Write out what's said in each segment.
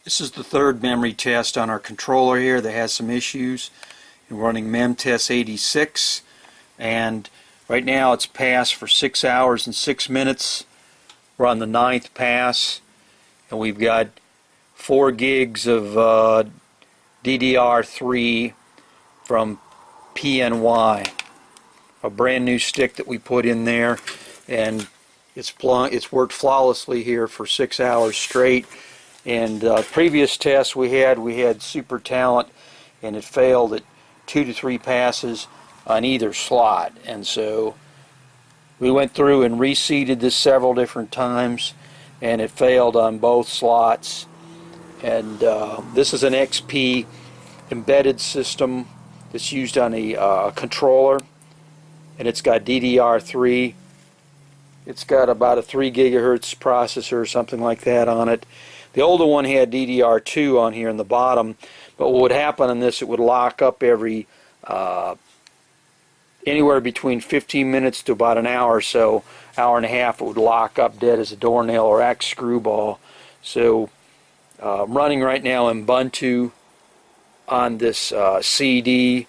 This is the third memory test on our controller here that has some issues. We're running memtest86, and right now it's passed for 6 hours and 6 minutes. We're on the 9th pass, and we've got 4 gigs of DDR3 from PNY, a brand new stick that we put in there, and it's worked flawlessly here for 6 hours straight. And previous tests we had Super Talent, and it failed at 2 to 3 passes on either slot. And so we went through and reseated this several different times, and it failed on both slots. And this is an XP embedded system that's used on a controller, and it's got DDR3. It's got about a 3 gigahertz processor or something like that on it. The older one had DDR2 on here in the bottom, but what would happen on this, it would lock up every anywhere between 15 minutes to about an hour or so, hour and a half. It would lock up dead as a doornail or act screwball. So I'm running right now Ubuntu on this CD,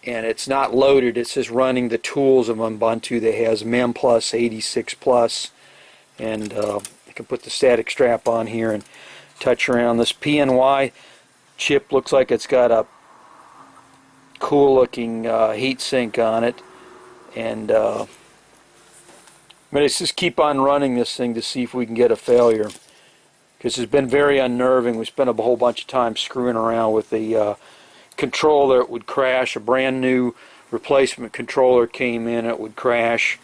and it's not loaded. It's just running the tools of Ubuntu that has memtest86 and I can put the static strap on here and touch around. This PNY chip looks like it's got a cool looking heat sink on it, and let's just keep on running this thing to see if we can get a failure, because it's been very unnerving. We spent a whole bunch of time screwing around with the controller. It would crash. A brand new replacement controller came in, it would crash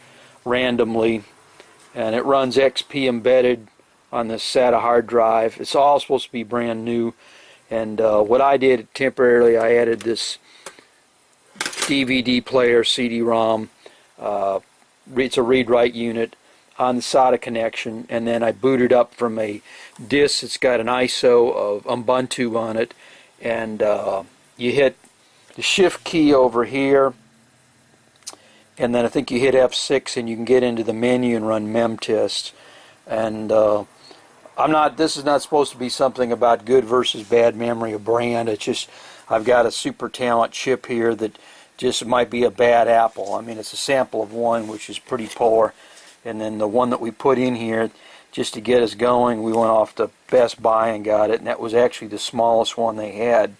randomly, and it runs XP embedded on this SATA hard drive. It's all supposed to be brand new, and what I did temporarily, I added this DVD player, CD-ROM, it's a read-write unit on the SATA connection, and then I booted up from a disk that's got an ISO of Ubuntu on it, and you hit the shift key over here, and then I think you hit F6 and you can get into the menu and run memtest. And this is not supposed to be something about good versus bad memory or brand. It's just I've got a Super Talent chip here that just might be a bad apple. I mean, it's a sample of one, which is pretty poor, and then the one that we put in here just to get us going, we went off to Best Buy and got it, and that was actually the smallest one they had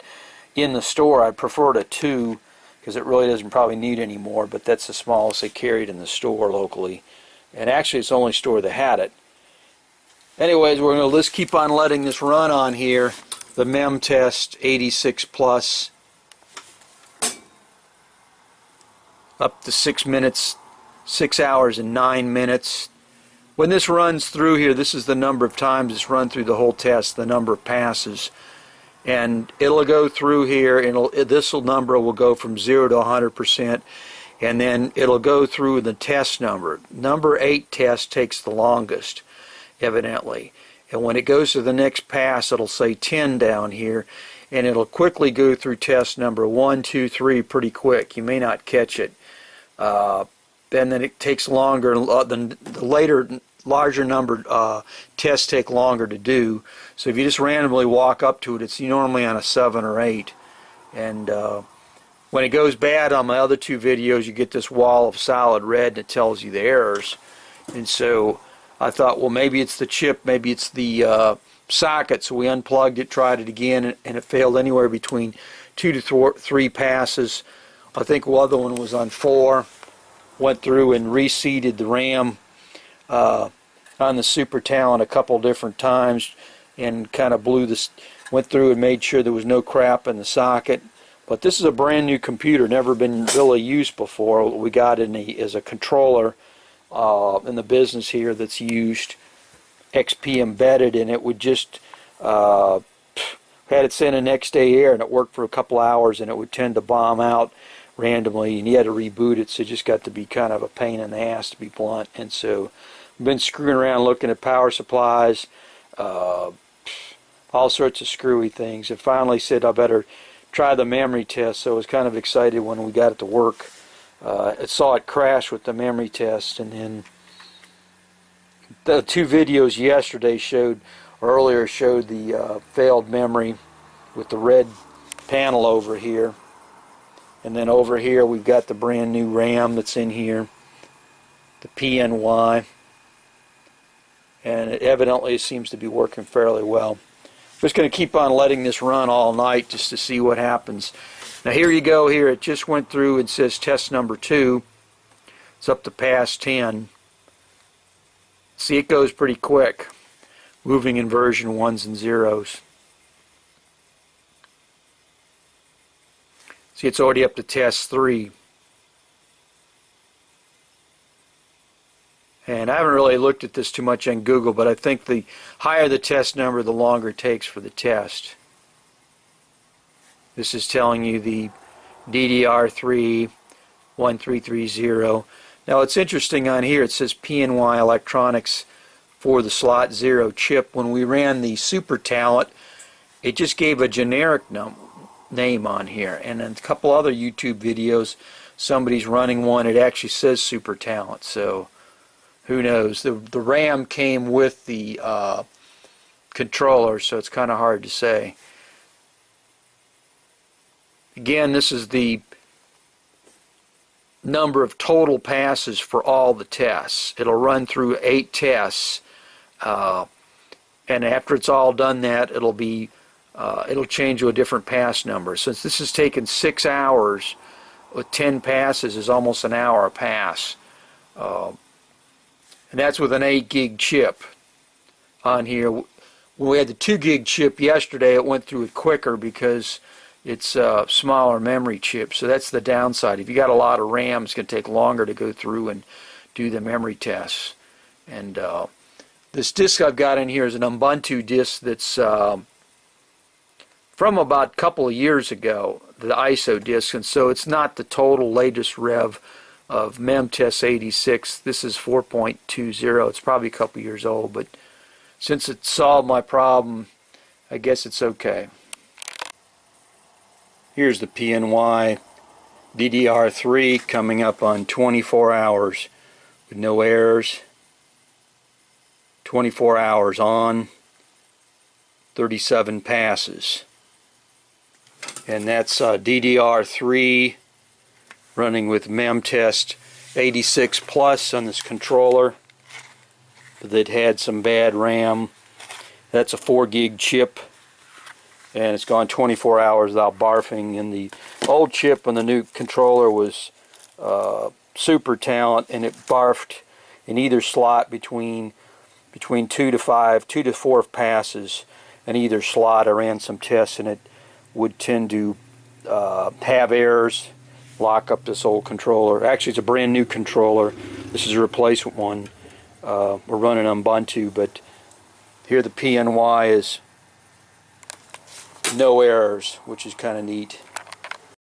in the store. I'd prefer a 2 because it really doesn't probably need any more, but that's the smallest they carried in the store locally, and actually it's the only store that had it. Anyways, we're going to just keep on letting this run on here, the memtest86 up to 6 minutes, 6 hours and 9 minutes. When this runs through here, this is the number of times it's run through the whole test, the number of passes. And it'll go through here, and this number will go from 0 to 100%, and then it'll go through the test number. Number 8 test takes the longest, evidently. And when it goes to the next pass, it'll say 10 down here, and it'll quickly go through test number 1, 2, 3 pretty quick. You may not catch it. And then it takes longer. The later, larger number tests take longer to do. So if you just randomly walk up to it, it's normally on a 7 or 8. And when it goes bad on my other 2 videos, you get this wall of solid red that tells you the errors. And so I thought, well, maybe it's the chip, maybe it's the socket. So we unplugged it, tried it again, and it failed anywhere between 2 to 3 passes. I think the other one was on 4. Went through and reseated the RAM on the Super Talent a couple different times, and kind of went through and made sure there was no crap in the socket. But this is a brand new computer, never been really used before. We got it as a controller in the business here that's used XP embedded, and it would just had it send a next day air, and it worked for a couple hours, and it would tend to bomb out randomly, and you had to reboot it, so it just got to be kind of a pain in the ass, to be blunt. And so I've been screwing around looking at power supplies, all sorts of screwy things, and finally said I better try the memory test. So I was kind of excited when we got it to work. I saw it crash with the memory test, and then the 2 videos yesterday showed Earlier showed the failed memory with the red panel over here. And then over here we've got the brand new RAM that's in here, the PNY. And it evidently seems to be working fairly well. I'm just going to keep on letting this run all night just to see what happens. Now here you go here. It just went through and says test number 2. It's up to pass 10. See, it goes pretty quick, moving in version 1s and 0s. See, it's already up to test 3. And I haven't really looked at this too much on Google, but I think the higher the test number, the longer it takes for the test. This is telling you the DDR3 1330. Now it's interesting on here, it says PNY Electronics for the slot 0 chip. When we ran the Super Talent, it just gave a generic name on here. And in a couple other YouTube videos, somebody's running one, it actually says Super Talent. So who knows? The RAM came with the controller, so it's kind of hard to say. Again, this is the number of total passes for all the tests. It'll run through 8 tests, and after it's all done that, it'll change to a different pass number. Since this has taken 6 hours, with 10 passes is almost an hour a pass. And that's with an 8 gig chip on here. When we had the 2 gig chip yesterday, it went through it quicker because it's a smaller memory chip. So that's the downside. If you got a lot of RAM, it's going to take longer to go through and do the memory tests. And this disk I've got in here is an Ubuntu disk that's from about a couple of years ago, the ISO disk, and so it's not the total latest rev of memtest86. This is 4.20. It's probably a couple years old, but since it solved my problem, I guess it's okay. Here's the PNY DDR3 coming up on 24 hours with no errors. 24 hours on, 37 passes. And that's DDR3 running with memtest86 plus on this controller that had some bad RAM. That's a 4 gig chip, and it's gone 24 hours without barfing. And the old chip on the new controller was Super Talent, and it barfed in either slot between 2 to 4 passes in either slot. I ran some tests, and it would tend to have errors, lock up this old controller. Actually, it's a brand new controller. This is a replacement one. We're running Ubuntu, but here the PNY is no errors, which is kind of neat.